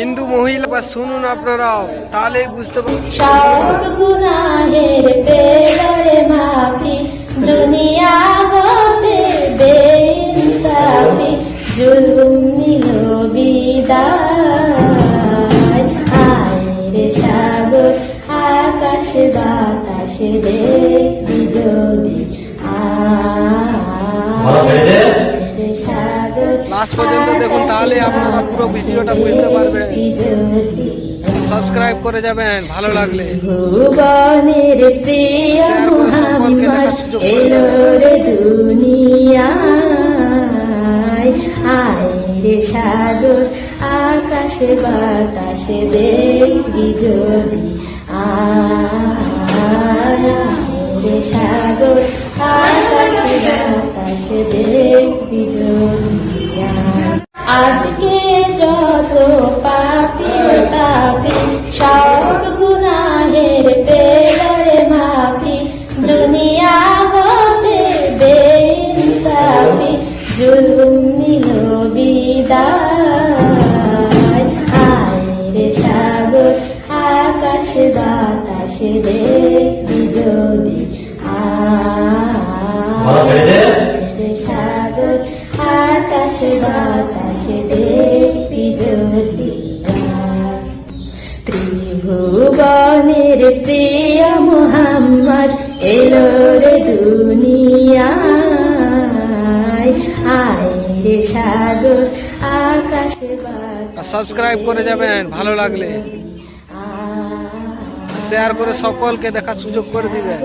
হিন্দু মহিলা বা শুনুন আপনারাও, তাহলেই বুঝতে পারবেন। সব গুনাহের পেলরে মাফি, দুনিয়া হতে বেইনসাফি, জুলুম নিল বিদায়। আয় রে সাগর আকাশ বাতাস দেখবি যদি, আয় রে সাগর লাস্ট পর্যন্ত দেখুন, তাহলে আপনারা পুরো ভিডিওটা বুঝতে পারবেন। সাবস্ক্রাইব করে যাবেন ভালো লাগলে। ভুবনের প্রিয় মুহাম্মদ এলো রে দুনিয়ায়। আয় রে সাগর আকাশ বাতাস দেখবি যদি, আয় রে সাগর আকাশ বাতাস দেখবি যদি। আজকে যত পাপি তাপি, সব গুনাহের পেলরে মাফি, দুনিয়া হতে বেইনসাফি, জুলুম নিল বিদায়। আয় রে সাগর আকাশ বাতাস দেখবি যদি, আয় রে সাগর আকাশ বাতাস দেখবি যদি। ত্রিভুবনের প্রিয় মুহাম্মদ এলো রে দুনিয়ায়। আয় রে সাগর আকাশ বাতাস সাবস্ক্রাইব করে যাবেন ভালো লাগলে, শেয়ার করে সকলকে দেখার সুযোগ করে দিবেন।